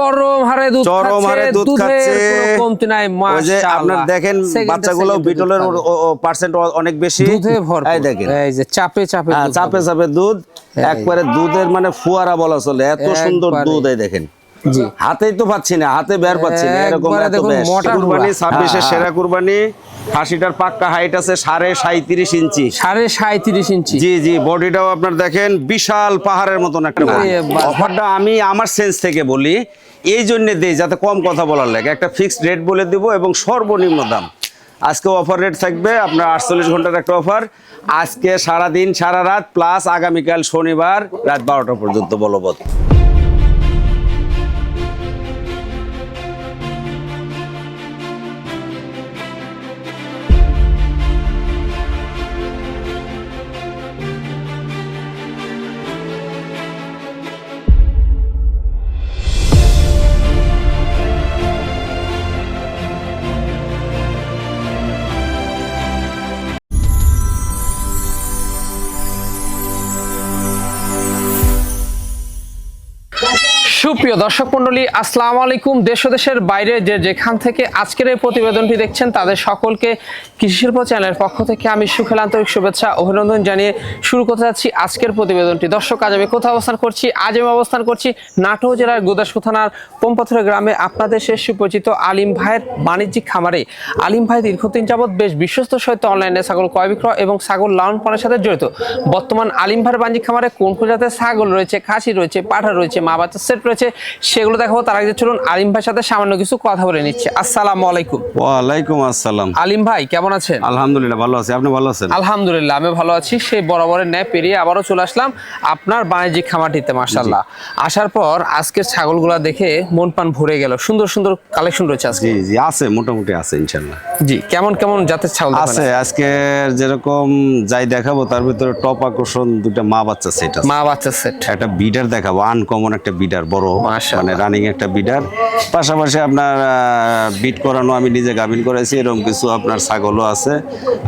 চরম হারে দুধ খাচ্ছে, কমতি নাই। ওই যে আপনার দেখেন বাচ্চাগুলো বিটলের পার্সেন্ট অনেক বেশি, দুধে ভরপুর। এই দেখেন, এই যে চাপে চাপে দুধ, একবারে দুধের মানে ফুয়ারা বলা চলে, এত সুন্দর দুধ। এই দেখেন, হাতেই তো পাচ্ছি না, হাতে বের পাচ্ছি না, এরকম এত বেশ। কুরবানি 26 এর সেরা কুরবানি। খাসিটার পাক্কা হাইট আছে 37.5 ইঞ্চি, 37.5 ইঞ্চি। জি জি, বডিটাও আপনার দেখেন বিশাল পাহাড়ের মতন একটা বডি। অফারটা আমি আমার সেন্স থেকে বলি, এই জন্য দেই যাতে কম কথা বলার লাগে, একটা ফিক্সড রেট বলে দিব এবং সর্বনিম্ন দাম। আজকে অফার রেট থাকবে আপনার 48 ঘন্টার একটা অফার। আজকে সারাদিন সারা রাত প্লাস আগামীকাল শনিবার রাত 12টা পর্যন্ত বলবৎ। সুপ্রিয় দর্শক মন্ডলী, আসসালামু আলাইকুম। দেশ ও দেশের বাইরে যে যেখান থেকে আজকের এই প্রতিবেদনটি দেখছেন তাদের সকলকে কৃষি শিল্প চ্যানেলের পক্ষ থেকে আমি সুখের আন্তরিক শুভেচ্ছা অভিনন্দন জানিয়ে শুরু করতে যাচ্ছি আজকের প্রতিবেদনটি। দর্শক, আজ আমি কোথায় অবস্থান করছি? আজ আমি অবস্থান করছি নাটোর জেলার গুদাসপুর থানার পোমপাথুরা গ্রামে, আপনাদের শেষ সুপরিচিত আলিম ভাইয়ের বাণিজ্যিক খামারে। আলিম ভাই দীর্ঘদিন যাবৎ বেশ বিশ্বস্ত সহিত অনলাইনে ছাগল ক্রয় বিক্রয় এবং ছাগল লালন পালনের সাথে জড়িত। বর্তমান আলিম ভাইয়ের বাণিজ্যিক খামারে কোন কোন জাতের ছাগল রয়েছে, খাসি রয়েছে, পাঠা রয়েছে, মা বাচ্চা সেট রয়েছে, সেগুলো দেখাবো। তার আগে চলুন আলিম ভাইয়ের সাথে সামান্য কিছু কথা বলে নিচ্ছে। আসসালামু আলাইকুম। ওয়ালাইকুম আসসালাম। আলিম ভাই কেমন আছেন? আলহামদুলিল্লাহ ভালো আছি, আপনি ভালো আছেন? আলহামদুলিল্লাহ আমি ভালো আছি। সেই বরাবরের ন্যায় পেরিয়ে আবারও চলে আসলাম আপনার বাণিজ্যিক খামারটিতে। মাশাআল্লাহ, আসার পর আজকে ছাগলগুলা দেখে মন প্রাণ ভরে গেল। সুন্দর সুন্দর কালেকশন রয়েছে আজকে। জি জি, আছে, মোটামুটি আছে ইনশাআল্লাহ। জি, কেমন কেমন জাতের ছাগল আছে আজকে? যেরকম যাই দেখাবো তার ভিতরে টপ আকর্ষণ দুটো মা বাচ্চা সেট আছে। মা বাচ্চা সেট, একটা বিডার দেখাবো, আনকমন একটা বিডার, বড় মানে রানিং একটা বিডার। পাশাপাশি আপনার বিট করানো, আমি নিজে গাভিন করেছি, এরকম কিছু আপনার ছাগলও আছে।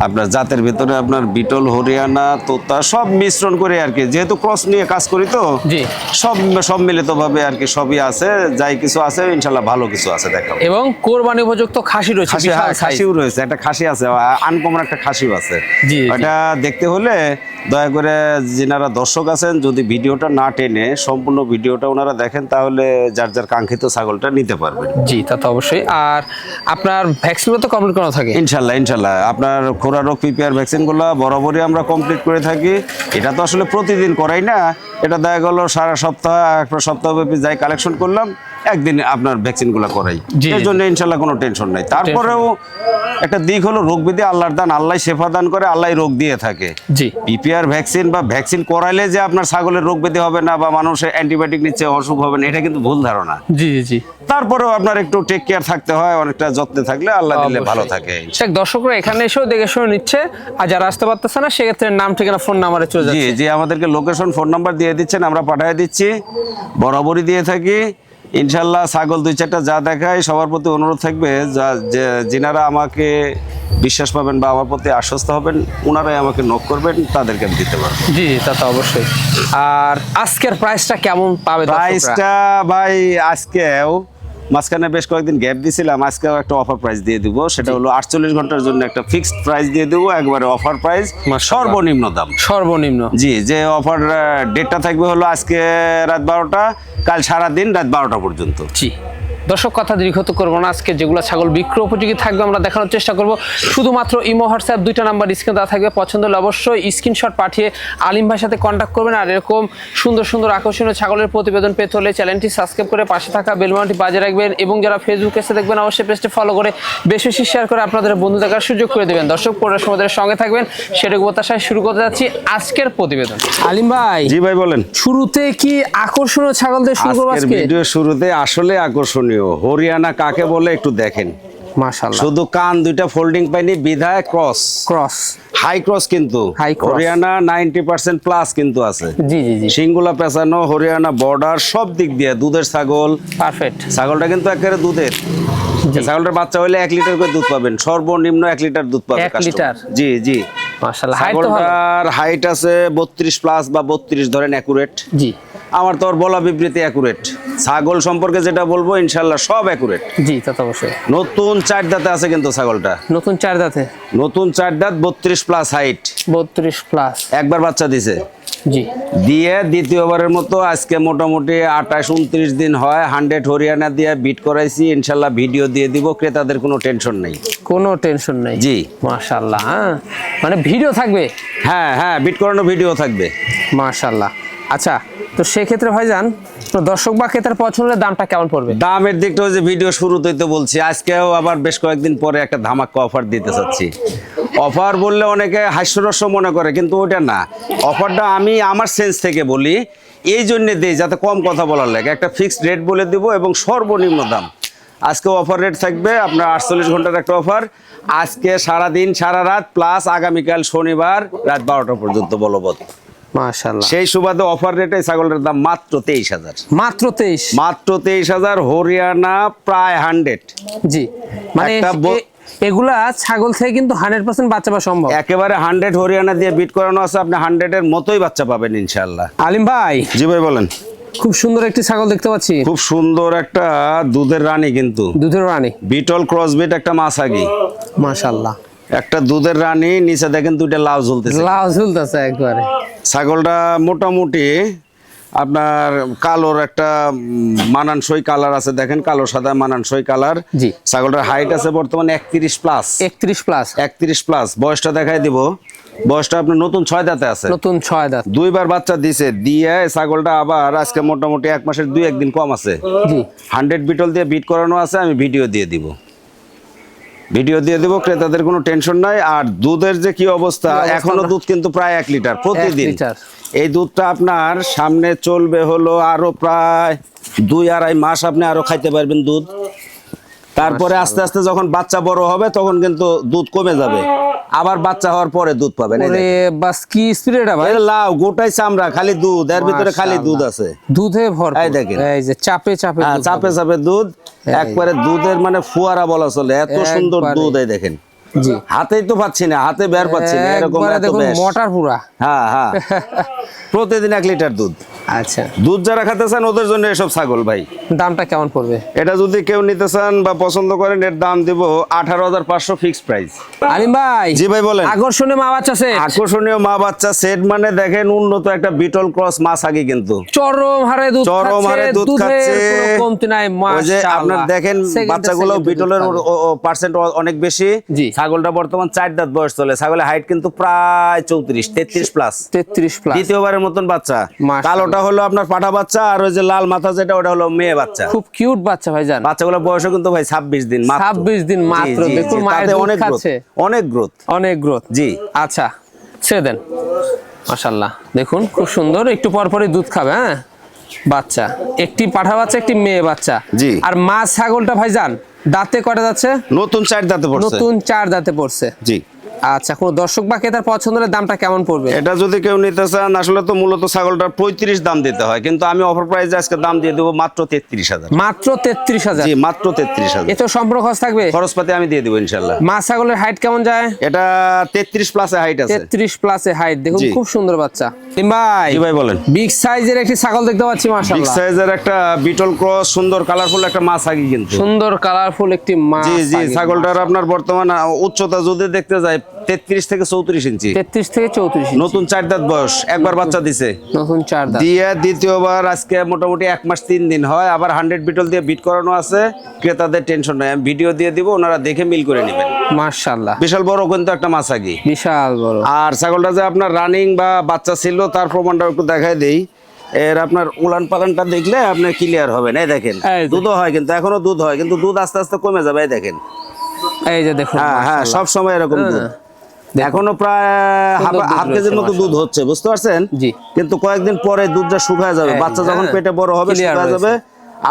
আপনার জাতের ভিতরে আপনার বিটল, হরিয়ানা, তোতা সব মিশ্রণ করে আর কি, যেহেতু ক্রস নিয়ে কাজ করি তো সব মিলিত ভাবে আর কি সবই আছে। যাই কিছু আছে ইনশাআল্লাহ ভালো কিছু আছে দেখাবো। এবং কোরবানি উপযুক্ত খাসি রয়েছে, খাসিও রয়েছে, একটা খাসি আছে, আনকমন একটা খাসিও আছে। ওটা দেখতে হলে দয়া করে যিনারা দর্শক আছেন যদি ভিডিওটা না টেনে সম্পূর্ণ ভিডিওটা ওনারা দেখেন তাহলে যার যার কাঙ্ক্ষিত ছাগলটা নিতে পারবেন। জি, তা তো অবশ্যই। আর আপনার ভ্যাকসিনগুলো তো কমপ্লিট করা থাকে? ইনশাল্লাহ ইনশাল্লাহ, আপনার খোরা রোগ পিপিআর ভ্যাকসিনগুলো বরাবরই আমরা কমপ্লিট করে থাকি। এটা তো আসলে প্রতিদিন করাই না, এটা দেখা গেল সারা সপ্তাহ, একটা সপ্তাহব্যাপী যাই কালেকশন করলাম, একদিন আপনার ভ্যাকসিনগুলো করাই। এর জন্য ইনশাল্লাহ কোনো টেনশন নাই। তারপরেও একটা দিক হলো রোগ বিধি আল্লাহর দান, আল্লাহ শেফা দান করে, আল্লাহ রোগ দিয়ে থাকে। জি, পিপিআর ভ্যাকসিন বা ভ্যাকসিন করাইলে যে আপনার ছাগলের রোগ ব্যাধি হবে না বা মানুষের অ্যান্টিবায়োটিক নিচ্ছে অসুখ হবে না, এটা কিন্তু ভুল ধারণা। জি জি, তারপরেও আপনার একটু টেক কেয়ার থাকতে হয়, অনেকটা যত্নে থাকলে আল্লাহ দিলে ভালো থাকে। দর্শকরা এখানে এসেও দেখে শুনে নিচ্ছে, আর যারা আসতে পারতেছে না সেক্ষেত্রে নাম ঠিকানা ফোন নাম্বারে চলে যাচ্ছে। জি জি, আমাদেরকে লোকেশন ফোন নাম্বার দিয়ে দিচ্ছেন, আমরা পাঠিয়ে দিচ্ছি, বরাবরই দিয়ে থাকি ইনশাল্লাহ। ছাগল দুই চারটা যা দেখায় সবার প্রতি অনুরোধ থাকবে, যিনারা আমাকে বিশ্বাস পাবেন বা আমার প্রতি আশ্বস্ত হবেন ওনারাই আমাকে নক করবেন, তাদেরকে আমি দিতে পারবো। জি, তা তো অবশ্যই। আর আজকের প্রাইসটা কেমন পাবে? প্রাইসটা ভাই আজকেও মাঝখানে বেশ কয়েকদিন গ্যাপ দিছিলাম, আজকেও একটা অফার প্রাইস দিয়ে দিব। সেটা হলো 48 ঘন্টার জন্য একটা ফিক্সড প্রাইস দিয়ে দেবো, একবারে অফার প্রাইস, সর্বনিম্ন দাম। সর্বনিম্ন? জি, যে অফার ডেটটা থাকবে হলো আজকে রাত 12টা, কাল সারাদিন রাত 12টা পর্যন্ত। জি, দর্শক কথা দীর্ঘত করবো না, আজকে যেগুলো ছাগল বিক্রয় উপযোগী থাকবে আমরা দেখানোর চেষ্টা করব। শুধুমাত্র ইমো, হোয়াটসঅ্যাপ দুইটা নাম্বার স্ক্রিনে দেওয়া থাকবে, পছন্দ হলে অবশ্যই স্ক্রিনশট পাঠিয়ে আলিম ভাইয়ের সাথে কন্ট্যাক্ট করবেন। আর এরকম সুন্দর সুন্দর আকর্ষণীয় ছাগলের প্রতিবেদন পেতে হলে চ্যানেলটি সাবস্ক্রাইব করে পাশে থাকা বেল বাটনটি বাজিয়ে রাখবেন, এবং যারা ফেসবুকে এসে দেখবেন অবশ্যই পেজটি ফলো করে বেশি বেশি শেয়ার করে আপনাদের বন্ধু দেখার সুযোগ করে দেবেন। দর্শক পুরো সময়ের সঙ্গে থাকবেন, সেটুকু প্রত্যাশায় শুরু করতে যাচ্ছি আজকের প্রতিবেদন। আলিম ভাই, জি ভাই বলেন। শুরুতে কি আকর্ষণীয় ছাগল দিয়ে শুরু করব? আজকে ভিডিও শুরুতে আসলে আকর্ষণীয় হরিয়ানা কাকে বলে একটু দেখেন। মাশাআল্লাহ, শুধু কান দুইটা ফোল্ডিং পাইনি বিধায় ক্রস হাই ক্রস, কিন্তু হরিয়ানা 90% প্লাস কিন্তু আছে। জি জি জি, সিংগুলা পেছানো, হরিয়ানা বর্ডার, সব দিক দিয়ে দুধের ছাগল, পারফেক্ট। ছাগলটা কিন্তু একেবারে দুধের, ছাগলটার বাচ্চা হইলে 1 লিটার করে দুধ পাবেন, সর্বনিম্ন 1 লিটার দুধ পাবেন। 1 লিটার? জি জি, মাশাআল্লাহ। ছাগলটার হাইট আছে 32 প্লাস বা 32 ধরেন অ্যাকুরেট। জি, আমার তো বলা বিবৃতি অ্যাকুরেট। ছাগল সম্পর্কে যেটা বলবো ইনশাল্লাহ সব অ্যাকুরেট। জি তা তো অবশ্যই। নতুন 4 দাঁতে আছে কিন্তু ছাগলটা, নতুন 4 দাঁতে, নতুন 4 দাঁত, 32 প্লাস হাইট, 32 প্লাস। একবার বাচ্চা দিছে, জি দিয়ে দ্বিতীয়বারের মতো আজকে মোটামুটি 28-29 দিন হয়। 100 হরিয়ানা দিয়ে বিট করাইছি, ইনশাল্লাহ ভিডিও দিয়ে দিব, ক্রেতাদের কোনো টেনশন নেই। কোনো টেনশন নেই। জি মাশাআল্লাহ। হ্যাঁ মানে ভিডিও থাকবে? হ্যাঁ হ্যাঁ, বিট করানো ভিডিও থাকবে। মাশাআল্লাহ। আচ্ছা, তো সেক্ষেত্রে ভাইজান তো দর্শক বা ক্রেতার পছন্দের দামটা কেমন পড়বে? দামের দিকটা ওই যে ভিডিও শুরুতেই তো বলছি, আজকেও আবার বেশ কয়েকদিন পরে একটা ধামাকা অফার দিতে চাচ্ছি। অফার বললে অনেকে হাস্যরস্য মনে করে, কিন্তু ওটা না। অফারটা আমি আমার সেন্স থেকে বলি, এই জন্য দিই যাতে কম কথা বলার লাগে। একটা ফিক্সড রেট বলে দিব এবং সর্বনিম্ন দাম। আজকে অফার রেট থাকবে আপনার 48 ঘন্টার একটা অফার। আজকে সারাদিন সারা রাত প্লাস আগামীকাল শনিবার রাত 12টা পর্যন্ত বলবৎ। মাশাআল্লাহ। সেই সুবাদে অফার রেটে ছাগলের দাম মাত্র 23,000। মাত্র 23? মাত্র 23,000, হরিয়ানা প্রায় 100। জি মানে একটা এগুলা ছাগল থেকে কিন্তু 100% বাচ্চা পাওয়া সম্ভব। একেবারে 100 হরিয়ানা দিয়ে বিট করানো আছে, আপনি 100 এর মতোই বাচ্চা পাবেন ইনশাআল্লাহ। আলিম ভাই, জি ভাই বলেন। খুব সুন্দর একটি ছাগল দেখতে পাচ্ছি। খুব সুন্দর একটা দুধের রানী, কিন্তু দুধের রানী, বিটল ক্রস বিট একটা মাছাগি। মাশাআল্লাহ। একটা দুধের রানী, নিচে দেখেন দুইটা লাউ ঝুলতেছে। লাউ ঝুলতেছে একবারে। ছাগলটা মোটামুটি আপনার কালোর একটা মানানসই কালার আছে, দেখেন কালো সাদা মানানসই কালার। জি। ছাগলটার হাইট আছে বর্তমানে 31 প্লাস। 31 প্লাস? 31 প্লাস। বয়সটা দেখাই দিব। বয়সটা আপনার নতুন 6 দাঁতে আছে। নতুন 6 দাঁত। দুইবার বাচ্চা দিছে, দিয়ে ছাগলটা আবার আজকে মোটামুটি 1 মাসের 2-1 দিন কম আছে। জি। 100 বিটল দিয়ে বিট করানো আছে, আমি ভিডিও দিয়ে দিব। ভিডিও দিয়ে দিব, ক্রেতাদের কোনো টেনশন নাই। আর দুধের যে কি অবস্থা, এখনো দুধ কিন্তু প্রায় 1 লিটার প্রতিদিন। 1 লিটার। এই দুধটা আপনার সামনে চলবে হলো আরো প্রায় 2-2.5 মাস, আপনি আরো খাইতে পারবেন দুধ। তারপরে আস্তে আস্তে যখন বাচ্চা বড় হবে তখন কিন্তু দুধ কমে যাবে, আবার বাচ্চা হওয়ার পরে দুধ পাবেন। এই ওরে দেখেন। বাস কি স্পিরিটটা ভাই! এই লাউ গোটাই চামড়া, খালি দুধ, এর ভিতরে খালি দুধ আছে। দুধে ভরপুর। এই দেখেন। এই যে চাপে চাপে হ্যাঁ, দুধ চাপে হবে। চাপে দুধ, একবারে দুধের মানে ফুয়ারা বলা চলে, এত সুন্দর একবারে। দুধ। এই দেখেন, জি। হাতেই তো পাচ্ছি না, হাতে বের পাচ্ছি না, এরকম একবারে এত দেখুন বেশ। মোটর পুরা। হ্যাঁ হ্যাঁ, প্রতিদিন 1 লিটার দুধ। আচ্ছা, দুধ যারা খেতে চান ওদের জন্য এসব ছাগল ভাই। দামটা কেমন পড়বে? এটা যদি কেউ নিতে চান বা পছন্দ করেন, এর দাম দিব 18,500 ফিক্সড প্রাইস। আলিম ভাই। জি ভাই বলেন। আকর্ষণীয় মা বাচ্চা সেট। আকর্ষণীয় মা বাচ্চা সেট মানে দেখেন উন্নত একটা বিটল ক্রস মাছ আগে, কিন্তু চরম হারে দুধ খাচ্ছে। চরম হারে দুধ দুধের খাচ্ছে। কোনো কমতি নাই। ওই যে মাশাআল্লাহ। আপনার দেখেন বাচ্চাগুলো বিটলের পার্সেন্ট অনেক বেশি। জি। ছাগলটা বর্তমান 4 দাঁত বয়স চলে, ছাগলের হাইট কিন্তু প্রায় 33 প্লাস। 33 প্লাস। দ্বিতীয়বারের মতন বাচ্চা। মাশাআল্লাহ। কালোটা হলো আপনার পাঠা বাচ্চা, আর ওই যে লাল মাথা যেটা ওটা হলো মেয়ে বাচ্চা। খুব কিউট বাচ্চা ভাইজান। বাচ্চাগুলোর বয়স কিন্তু ভাই 26 দিন মাত্র। 26 দিন মাত্র। জি, জি, দেখুন জি, মায়ের তাতে দুধ অনেক গ্রোথ, খাচ্ছে। অনেক গ্রোথ। অনেক গ্রোথ। জি। আচ্ছা, ছেড়ে দেন। মাশাআল্লাহ, দেখুন খুব সুন্দর, একটু পর পরই দুধ খাবে। হ্যাঁ, বাচ্চা একটি পাঠা বাচ্চা, একটি মেয়ে বাচ্চা। জি। আর মা ছাগলটা ভাইজান দাঁতে কয়টা যাচ্ছে? নতুন 4 দাঁতে পড়ছে। নতুন 4 দাঁতে পড়ছে। জি। আচ্ছা, কোন দর্শক বা ক্রেতার পছন্দের দামটা কেমন পড়বে? এটা যদি কেউ নিতে চান, আসলে তো মূলত ছাগলটার 35 দাম দিতে হয়, কিন্তু আমি অফার প্রাইসে আজকে দাম দিয়ে দেবো মাত্র 33,000। মাত্র 33,000? জি, মাত্র 33,000। এতে সম্পূর্ণ খরচ থাকবে? খরচপাতি আমি দিয়ে দেবো ইনশাল্লাহ। মা ছাগলের হাইট কেমন যায়? এটা 33 প্লাসে হাইট আছে। 33 প্লাসে হাইট। দেখুন জি। খুব সুন্দর বাচ্চা। ভাই। জি ভাই বলেন। বিগ সাইজের একটি ছাগল দেখতে পাচ্ছি। বিগ মাশাআল্লাহ, সাইজের একটা বিটল ক্রস, সুন্দর কালারফুল একটা মাছ আগে, কিন্তু সুন্দর কালারফুল একটি মাছ। জি জি। ছাগলটার আপনার বর্তমান উচ্চতা যদি দেখতে যায় 33 থেকে 34 ইঞ্চি। 33 থেকে 34 ইঞ্চি। নতুন 4 দাঁত বয়স, একবার বাচ্চা দিছে। নতুন 4 দাঁত দিয়ে দ্বিতীয়বার আজকে মোটামুটি 1 মাস 3 দিন হয়, আবার 100 বিটল দিয়ে বিট করানো আছে। ক্রেতাদের টেনশন নাই, আমি ভিডিও দিয়ে দিব, ওনারা দেখে মিল করে নেবেন। মাশাআল্লাহ, বিশাল বড় কিন্তু একটা মাছ আগে। বিশাল বড়। আর ছাগলটা যে আপনার রানিং বা বাচ্চা ছিল তার প্রমাণটা একটু দেখাই দেই। এর আপনার উলান পালানটা দেখলে আপনি ক্লিয়ার হবেন। এই দেখেন, এই যে। দুধও হয়, কিন্তু এখনো দুধ হয়, কিন্তু দুধ আস্তে আস্তে কমে যাবে। এই দেখেন। এই যে দেখুন। হ্যাঁ হ্যাঁ, সব সময় এরকম দুধ। এখনো প্রায় সুন্দর দুধ হাফ কেজির মতো রয়েছে, দুধ হচ্ছে, বুঝতে পারছেন? জি। কিন্তু কয়েকদিন পরে দুধটা শুকায় যাবে, বাচ্চা যখন পেটে বড় হবে Clear শুকায় যাবে,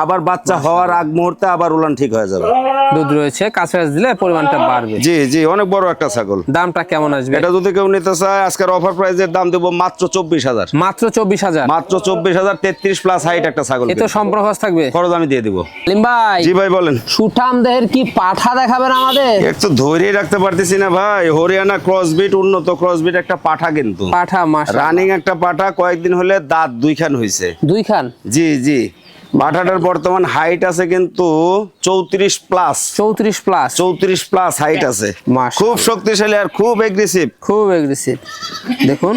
আবার বাচ্চা হওয়ার আগ মুহূর্তে আবার উলান ঠিক হয়ে যাবে। দুধ রয়েছে, কাছাকাছি দিলে পরিমাণটা বাড়বে। জি জি, অনেক বড় একটা ছাগল। দামটা কেমন আসবে? এটা যদি কেউ নিতে চায়, আজকের অফার প্রাইসের দাম দেবো মাত্র 24,000। মাত্র 24,000? মাত্র 24,000। 33 প্লাস হাইট একটা ছাগল। এ তো সম্পূর্ণ খরচ থাকবে। খরচ আমি দিয়ে দিব। আলিম ভাই। জি ভাই বলেন। সুঠাম দেহের কি পাঠা দেখাবেন আমাদের? একটু ধৈর্যই রাখতে পারতেছি না ভাই। হরিয়ানা ক্রসবিট, উন্নত ক্রসবিট একটা পাঠা, কিন্তু পাঠা মাশাআল্লাহ। রানিং একটা পাঠা। কয়েকদিন হলে দাঁত 2 খান হয়েছে। 2 খান? জি জি। পাঠাটার বর্তমান হাইট আছে কিন্তু 34 প্লাস 34 প্লাস হাইট আছে, মাশাআল্লাহ। খুব শক্তিশালী আর খুব এগ্রেসিভ। দেখুন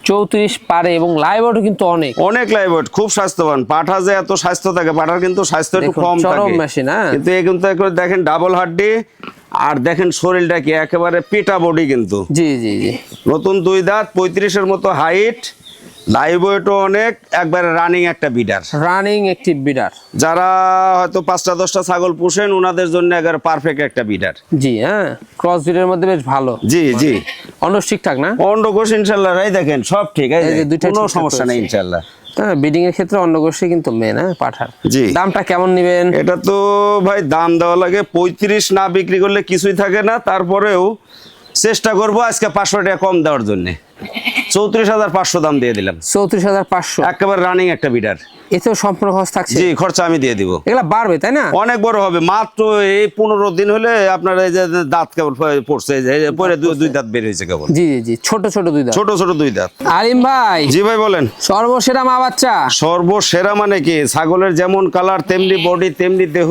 34 পারে এবং লাইভও কিন্তু অনেক লাইভওয়েট, খুব স্বাস্থ্যবান। পাঠা যে এত স্বাস্থ্য থাকে, পাঠার কিন্তু স্বাস্থ্য একটু দেখুন, কম চরম থাকে, মেশিন, হ্যাঁ। কিন্তু এই কিন্তু দেখেন ডাবল হাড্ডি, আর দেখেন শরীরটা কি একেবারে পিটা বডি কিন্তু। জি জি জি নতুন 2 দাঁত, 35-এর মতো হাইট, লাইভ ওয়েটও অনেক, একবারে রানিং একটা বিডার। Running active বিডার। যারা হয়তো 5টা-10টা ছাগল পুষেন ওনাদের জন্য একবারে পারফেক্ট একটা বিডার। জি হ্যাঁ, ক্রস ব্রিডের মধ্যে বেশ ভালো। জি জি, অন্য ঠিকঠাক না? অন্ডকোষ ইনশাআল্লাহ এই দেখেন সব ঠিক, এই যে দুইটা কোনো ঠিকঠাক সমস্যা নেই রয়েছে। ইনশাআল্লাহ। হ্যাঁ, ব্রিডিং এর ক্ষেত্রে অন্নগোষ্ঠী কিন্তু মেন, হ্যাঁ, পাঠার। জি। দামটা কেমন নেবেন? এটা তো ভাই দাম দেওয়া লাগে 35, না বিক্রি করলে কিছুই থাকে না, তারপরেও চেষ্টা করব আজকে 500 টাকা কম দেওয়ার জন্য। 34,500 দাম দিয়ে দিলাম। 34,500 একেবারে রানিং একটা বিডার। এতেও সম্পূর্ণ খরচ থাকছে? জি, খরচা আমি দিয়ে দিব। এগুলা বাড়বে তাই না? অনেক বড় হবে, মাত্র এই 15 দিন হলে আপনার এই যে দাঁত কেবল পড়ছে, এই যে পরে দুই দাঁত বের হয়েছে কেবল। জি জি জি, ছোট ছোট দুই দাঁত। ছোট ছোট 2 দাঁত। আলিম ভাই, জি ভাই বলেন। সর্বসেরা মা বাচ্চা? সর্বসেরা মানে কি, ছাগলের যেমন কালার তেমনি বডি তেমনি দেহ,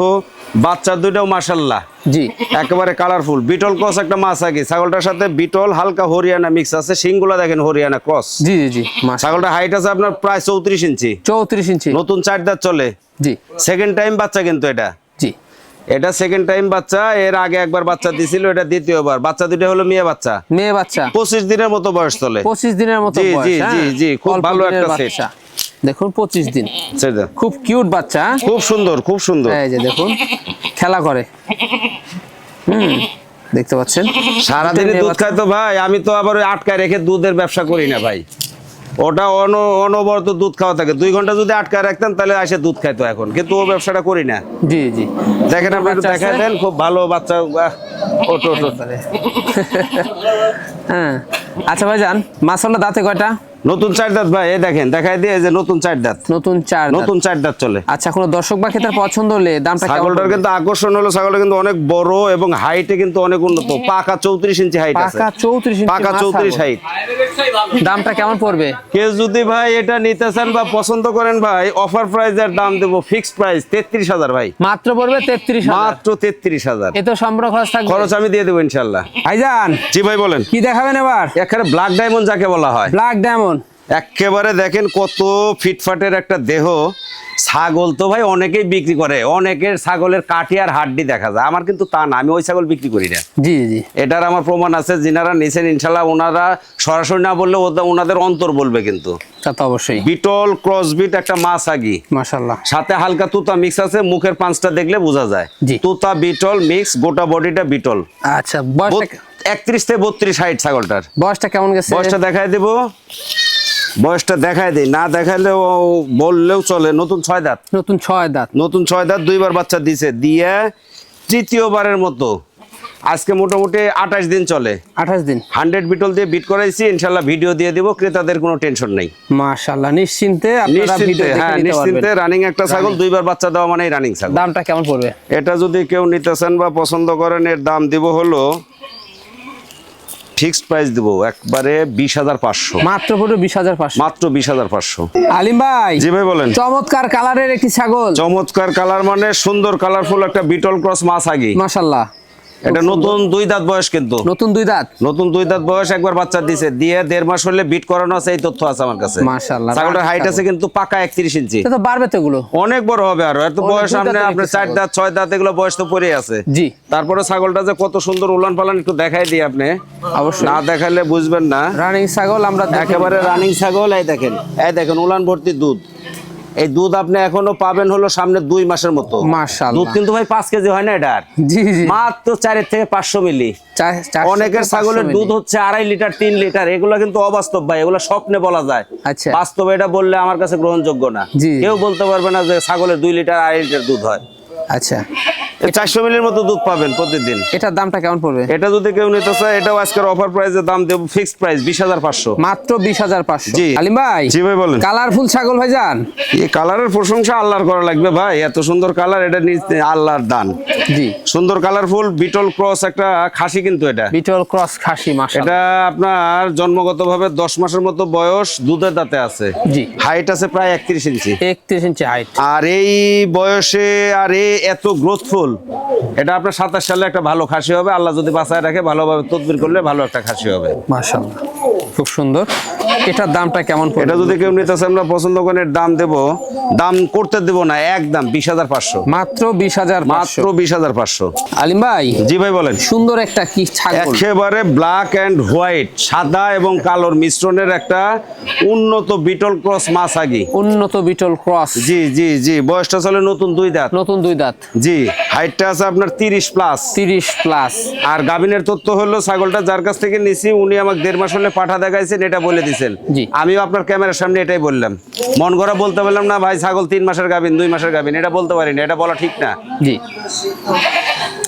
বাচ্চা দুইটাও মাশাআল্লাহ জি, একেবারে কালারফুল। বিটল ক্রস একটা মাছ আগে, ছাগলটার সাথে বিটল হালকা হরিয়ানা মিক্স আছে, সিংগুলা দেখেন হরিয়ানা ক্রস। জি জি জি, মাশাআল্লাহ। ছাগলটা হাইট আছে আপনার প্রায় 34 ইঞ্চি, 34 ইঞ্চি। নতুন 4 দাঁত চলে। জি সেকেন্ড টাইম বাচ্চা কিন্তু জি, এটা সেকেন্ড টাইম বাচ্চা। এর আগে একবার বাচ্চা দিছিল, এটা দ্বিতীয়বার। বাচ্চা দুটো হলো মেয়ে বাচ্চা, মেয়ে বাচ্চা। 25 দিনের মতো বয়স চলে। 25 দিনের মতো জি, বয়স, জি, হ্যাঁ? জি, জি, খুব অল্প ভালো দিনের একটা সেট। বাচ্চা। দেখুন 25 দিন, সেটা খুব কিউট বাচ্চা। খুব সুন্দর, খুব সুন্দর। এই যে দেখুন খেলা করে, দেখতে পাচ্ছেন। সারাদিনই দুধ খায় তো ভাই, আমি তো আবার ওই আটকায় রেখে দুধের ব্যবসা করি না ভাই। ওটা অনবরত দুধ খাওয়া থাকে। 2 ঘন্টা যদি আটকায় রাখতাম তাহলে এসে দুধ খাইতো এখন, কিন্তু ও ব্যবসাটা করি না। জি জি, দেখেন আপনি একটু বাচ্চা দেখাই আছে? দেন, খুব ভালো বাচ্চা। ওটো ওটো। হ্যাঁ, আচ্ছা ভাই যান, মাসাল্লাহ দাঁতে কয়টা? নতুন 4 দাঁত ভাই, এই দেখেন দেখাই দিয়ে, এই যে নতুন 4 দাঁত। নতুন 4 দাঁত। নতুন 4 দাঁত চলে। আচ্ছা, কোনো দর্শক বা ক্রেতার পছন্দ হলে দামটা কেমন ছাগলটার পড়বে? কিন্তু আকর্ষণ হলো, ছাগলটা কিন্তু অনেক বড় এবং হাইটে কিন্তু অনেক উন্নত। পাকা 34 ইঞ্চি হাইট আছে। পাকা 34 ইঞ্চি, পাকা মাছ 34 ছাগল। হাইট। দামটা কেমন পড়বে? কেউ যদি ভাই এটা নিতে চান বা পছন্দ করেন ভাই, অফার প্রাইজের দাম দেবো, ফিক্সড প্রাইস 33,000 ভাই। মাত্র পড়বে 33,000। মাত্র 33,000। এতে সম্পূর্ণ খরচ থাকবে? খরচ আমি দিয়ে দেবো ইনশাল্লাহ। ভাইজান, জি ভাই বলেন। কি দেখাবেন এবার? একেবারে ব্ল্যাক ডায়মন্ড যাকে বলা হয়। Black diamond. একেবারে দেখেন কত ফিটফাটের একটা দেহ। ছাগল তো ভাই অনেকেই বিক্রি করে, অনেকের ছাগলের কাঠি আর হাড্ডি দেখা যায়, আমার কিন্তু তা না, আমি ওই ছাগল বিক্রি করি না। জি জি, এটার আমার প্রমাণ আছে। যিনারা নিছেন ইনশাল্লাহ ওনারা সরাসরি না বললে ওনাদের অন্তর বলবে। কিন্তু তা তো অবশ্যই। বিটল ক্রসবিট একটা মাছ আগি, মাশাআল্লাহ। সাথে হালকা তুতা মিক্স আছে, মুখের পাঁচটা দেখলে বোঝা যায়। জি। তুতা বিটল মিক্স, গোটা বডিটা বিটল। আচ্ছা, বয়সটা 31 থেকে 32 হাইট ছাগলটার। বয়সটা কেমন গেছে? বয়সটা দেখাই দেব, বয়সটা দেখাই দেই, না দেখাইলেও বললেও চলে। নতুন 6 দাঁত। নতুন 6 দাঁত। নতুন 6 দাঁত, 2 বার বাচ্চা দিছে, দিয়ে তৃতীয়বারের মতো আজকে মোটামুটি 28 দিন চলে। 28 দিন। 100 বিটল দিয়ে বিট করাইছি, ইনশাল্লাহ ভিডিও দিয়ে দিব, ক্রেতাদের কোনো টেনশন নাই। মাশাআল্লাহ, নিশ্চিন্তে আপনারা ভিডিও নিশ্চিন্তে, দেখে হ্যাঁ নিতে নিশ্চিন্তে। পারবেন। রানিং একটা ছাগল, 2 বার বাচ্চা দেওয়া মানেই রানিং ছাগল। দামটা কেমন পড়বে? এটা যদি কেউ নিতে চান বা পছন্দ করেন, এর দাম দিব হলো ফিক্সড প্রাইস দিব একবারে 20,500। মাত্র পড়বে 20,500। মাত্র 20,500। আলিম ভাই, জি ভাই বলেন। চমৎকার কালারের একটি ছাগল। চমৎকার কালার মানে সুন্দর কালারফুল একটা বিটল ক্রস মাছ আগে। মাশাআল্লাহ, এটা নতুন 2 দাঁত বয়স কিন্তু। নতুন 2 দাঁত। নতুন 2 দাঁত বয়স, একবার বাচ্চা দিছে, দিয়ে 1.5 মাস হলে বিট করানো আছে, এই তথ্য আছে আমার কাছে। মাশাআল্লাহ, ছাগলটার হাইট আছে কিন্তু পাকা 31 ইঞ্চি। এটা তো বাড়বে তো এগুলো। অনেক বড় হবে আরো। এত অনেক বয়স দুই আপনি দাঁতের আপনার একটি 4 দাঁত 6 দাঁত এগুলো বয়স তো পড়ে আছে। জি, তারপরে ছাগলটা যে কত সুন্দর উলান পালান একটু দেখাই দিই আপনি, অবশ্যই। না দেখালে বুঝবেন না। রানিং ছাগল আমরা দেখে একেবারে রানিং ছাগল। এই দেখেন উলান ভর্তি দুধ। এই দুধ আপনি এখনো পাবেন হলো সামনে 2 মাসের মতো। মাশাআল্লাহ। দুধ কিন্তু ভাই 5 কেজি হয় না এটার, জি জি, মাত্র 4 থেকে 500 মিলি। 400 অনেকের ছাগলের মিলি। দুধ হচ্ছে 2.5 লিটার 3 লিটার, এগুলো কিন্তু অবাস্তব ভাই, এগুলো স্বপ্নে বলা যায়। আচ্ছা। বাস্তবে এটা বললে আমার কাছে গ্রহণযোগ্য না। জি। কেউ বলতে পারবে না যে ছাগলের 2 লিটার 2.5 লিটার দুধ হয়। আচ্ছা, 400 মিলির মতো দুধ পাবেন প্রতিদিন। এটার দামটা কেমন পড়বে? এটা যদি কেউ নিতে চায় এটাও আজকের অফার প্রাইসে দাম দেব, ফিক্সড প্রাইস 20,500 মাত্র 20,500। জি। আলিম ভাই, জি ভাই বলেন। কালারফুল ছাগল ভাইজান, এই কালারের প্রশংসা আল্লাহর করা লাগবে ভাই, এত সুন্দর কালার, এটা আল্লাহর দান। জি, সুন্দর কালারফুল বিটল ক্রস একটা খাসি, কিন্তু এটা বিটল ক্রস খাসি মাশাআল্লাহ। এটা আপনার জন্মগতভাবে 10 মাসের মতো বয়স, দুধের দাঁতে আছে। জি। হাইট আছে প্রায় 31 ইঞ্চি। 31 ইঞ্চি হাইট। আর এই বয়সে আর এত গ্রোথফুল, এটা আপনার 27 সালে একটা ভালো খাসি হবে, আল্লাহ যদি বাঁচায় রাখে, ভালোভাবে তদবির করলে ভালো একটা খাসি হবে মাশাআল্লাহ, খুব সুন্দর। এটার দামটা কেমন পড়বে? এটা যদি কেউ নিতে চায় আমরা পছন্দ করেন, এর দাম দেব, দাম করতে দেব না, একদম 20,500, মাত্র 20,500। মাত্র 20,500। আলিম ভাই, জি ভাই বলেন। সুন্দর একটা কি ছাগল, একেবারে ব্ল্যাক এন্ড হোয়াইট, সাদা এবং কালোর মিশ্রণের একটা উন্নত বিটল ক্রস মাছাগি। উন্নত বিটল ক্রস। জি জি জি, বয়সটা চলে নতুন 2 দাঁত। নতুন 2 দাঁত। জি, হাইটটা আছে আপনার 30 প্লাস। 30 প্লাস। আর গাভিনের তথ্য হলো, ছাগলটা যার কাছ থেকে নিছি উনি আমাকে 1.5 মাস হলে পাঠা দেখাইছেন, এটা বলে দিছেন। জি। আমিও আপনার ক্যামেরার সামনে এটাই বললাম, মন গড়া বলতে পারলাম না ভাই ছাগল 3 মাসের গাভিন, 2 মাসের গাভিন, এটা বলতে পারি না, এটা বলা ঠিক না। জি।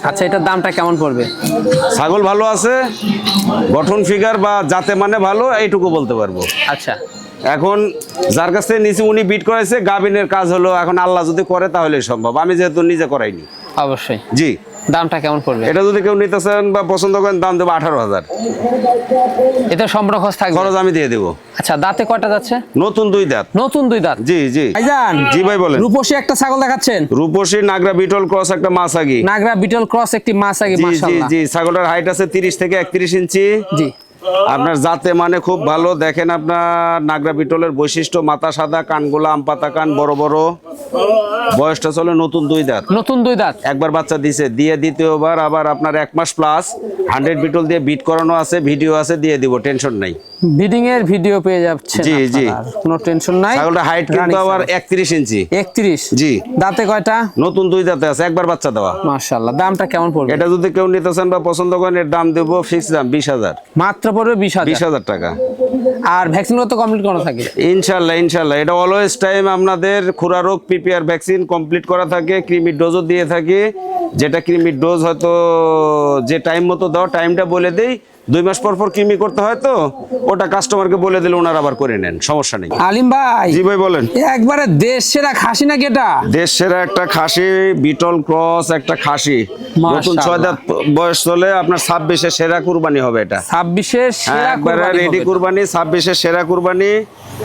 আচ্ছা, এটার দামটা কেমন পড়বে? ছাগল ভালো আছে, গঠন ফিগার বা জাতে মানে ভালো, এইটুকু বলতে পারবো। আচ্ছা, এখন যার কাছ থেকে নিচে উনি বিট করাইছে, গাভিনের কাজ হলো, এখন আল্লাহ যদি করে তাহলে সম্ভব, আমি যেহেতু নিজে করাইনি। অবশ্যই। জি। দামটা কেমন পড়বে? এটা যদি কেউ নিতে চান বা পছন্দ করেন, দাম দেবো 18,000। এটা সম্পূর্ণ খরচ থাকবে? খরচ আমি দিয়ে দেবো। আচ্ছা, দাঁতে কয়টা যাচ্ছে? নতুন 2 দাঁত। নতুন 2 দাঁত। জি জি ভাইজান, জি ভাই বলেন। রূপসী একটা ছাগল দেখাচ্ছেন। রূপসী নাগরা বিটল ক্রস একটা মাছাগি। নাগরা বিটল ক্রস একটি মাছাগি জি জি মাশাআল্লাহ। জি, ছাগলটার হাইট আছে 30 থেকে 31 ইঞ্চি। জি। আপনার জাতে মানে খুব ভালো, দেখেন আপনার নাগরা বিটলের বৈশিষ্ট্য, মাথা সাদা, কানগুলা আম পাতা কান, বড় বড়। বয়সটা চলে নতুন 2 দাঁত। নতুন 2 দাঁত। একবার বাচ্চা দিছে, দিয়ে দ্বিতীয়বার আবার আপনার 1 মাস প্লাস 100 বিটল দিয়ে বিট করানো আছে, ভিডিও আছে, দিয়ে দিব, টেনশন নাই। বিডিং এর ভিডিও পেয়ে যাচ্ছেন জি, জি। আপনারা, কোনো টেনশন নাই। ছাগলটা হাইট কিন্তু আবার 31 ইঞ্চি। 31। জি। দাঁতে কয়টা? নতুন 2 দাঁতে আছে, একবার বাচ্চা দেওয়া। মাশাআল্লাহ। দামটা কেমন পড়বে? এটা যদি কেউ নিতে চান বা পছন্দ করেন, এর দাম দেবো ফিক্স দাম 20,000। মাত্র পড়বে 20,000। 20,000 টাকা। আর ভ্যাকসিন তো কমপ্লিট করা থাকে? ইনশাল্লাহ ইনশাল্লাহ, এটা অলওয়েজ টাইম আপনাদের খুরা রোগ পিপিআর ভ্যাকসিন কমপ্লিট করা থাকে, ক্রিমির ডোজও দিয়ে থাকি। যেটা ক্রিমির ডোজ হয়তো যে টাইম মতো দাও, টাইমটা বলে দেই, 2 মাস পর পর কৃমি করতে হয়, তো ওটা কাস্টমারকে বলে দিলে ওনারা আবার করে নেন, সমস্যা নেই। আলিম ভাই। জি ভাই বলেন। একবারে দেশ সেরা খাসি নাকি এটা? দেশ সেরা একটা খাসি, বিটল ক্রস একটা খাসি, নতুন 6 দাঁত বয়স চলে, আপনার 26-এ সেরা কুরবানি হবে এটা। 26-এর সেরা একবারে কুরবানি রেডি হবে। কুরবানি, 26-এর সেরা কুরবানি।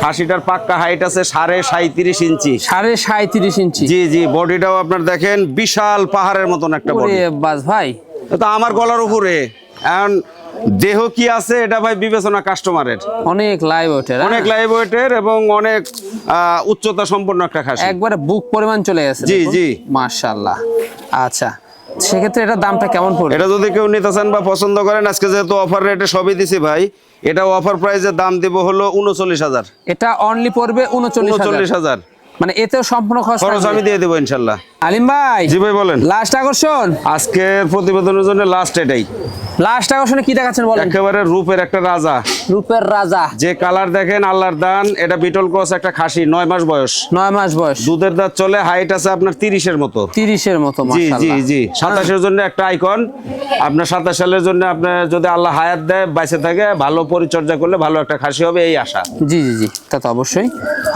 খাসিটার পাক্কা হাইট আছে 37.5 ইঞ্চি। 37.5 ইঞ্চি। জি জি, বডিটাও আপনার দেখেন বিশাল পাহাড়ের মতন একটা বডি। ওরে বাস ভাই, তো আমার গলার উপরে এখন দেহ কি আছে এটা ভাই বিবেচনা কাস্টমারের। অনেক লাইভ ওঠে, অনেক লাইভ ওয়েটের এবং অনেক উচ্চতা সম্পন্ন একটা খাসি, একবারে বুক পরিমাণ চলে গেছে। জি জি মাশাআল্লাহ। আচ্ছা, সেক্ষেত্রে এটার দামটা কেমন পড়বে? এটা যদি কেউ নিতে চান বা পছন্দ করেন, আজকে যেহেতু অফার রেটে সবই দিছি ভাই, এটা অফার প্রাইসের দাম দেব হলো 39,000। এটা অনলি পড়বে 39,000। 39,000 মানে এতেও সম্পূর্ণ খরচ খরচ আমি দিয়ে দেবো ইনশাল্লাহ। আলিম ভাই। জি ভাই বলেন। লাস্ট আকর্ষণ আজকের প্রতিবেদনের জন্য লাস্ট এটাই। লাস্ট আকর্ষণে কি দেখাচ্ছেন বলেন? একেবারে রূপের একটা রাজা, রূপের রাজা। যে কালার দেখেন আল্লাহর দান। এটা বিটল ক্রস একটা খাসি, 9 মাস বয়স, 9 মাস বয়স, দুধের দাঁত চলে, হাইট আছে আপনার 30-এর মতো। 30-এর মতো জি জি মাশাআল্লাহ। জি, 27-এর জন্য একটা আইকন। আপনার 27 সালের জন্য আপনার যদি আল্লাহ হায়াত দেয়, বাইসে থাকে, ভালো পরিচর্যা করলে ভালো একটা খাসি হবে, এই আশা। জি জি জি, তা তো অবশ্যই।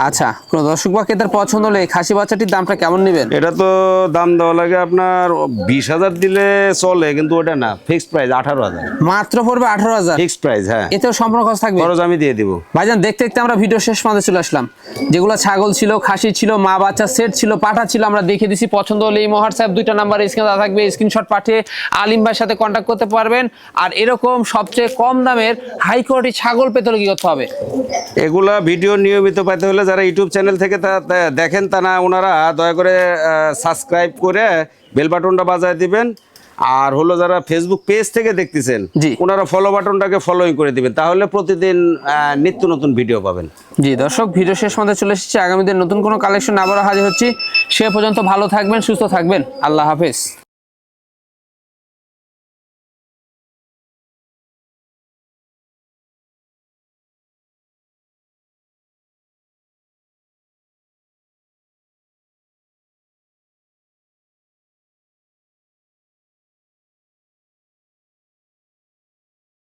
আচ্ছা, কোন দর্শক বা ক্রেতার পছন্দ হলে এই খাসি বাচ্চাটির দামটা কেমন নেবেন? এটা তো দাম দেওয়া লাগে আপনার 20,000 দিলে চলে, কিন্তু ওটা না, ফিক্সড প্রাইস 18,000। মাত্র পড়বে 18,000। ফিক্সড প্রাইস, হ্যাঁ। এতেও সম্পূর্ণ খরচ থাকবে? খরচ আমি দিয়ে দিব। ভাইজান, দেখতে দেখতে আমরা ভিডিও শেষ মাঝে চলে আসলাম। যেগুলো ছাগল ছিল, খাসি ছিল, মা বাচ্চা সেট ছিল, পাঠা ছিল, আমরা দেখে দিছি। পছন্দ হলে এই হোয়াটসঅ্যাপ 2টা নাম্বার স্ক্রিনে দেওয়া থাকবে, স্ক্রিনশট পাঠিয়ে আলিম ভাইয়ের সাথে কন্ট্যাক্ট করতে পারবেন। আর এরকম সবচেয়ে কম দামের হাই কোয়ালিটি ছাগল পেতে হলে কি করতে হবে? এগুলা ভিডিও নিয়মিত পাইতে হলে যারা ইউটিউব চ্যানেল থেকে দেখেন, তা না, ওনারা দয়া করে সাবস্ক্রাইব করে বেল বাটনটা বাজায় দিবেন। আর হলো যারা ফেসবুক পেজ থেকে দেখতেছেন, জি, ওনারা ফলো বাটনটাকে ফলোই করে দিবেন, তাহলে প্রতিদিন নিত্য নতুন ভিডিও পাবেন। জি দর্শক, ভিডিও শেষ মাঝে চলে এসেছি। আগামী দিন নতুন কোনো কালেকশন আবারও হাজির হচ্ছি। সে পর্যন্ত ভালো থাকবেন, সুস্থ থাকবেন। আল্লাহ হাফেজ।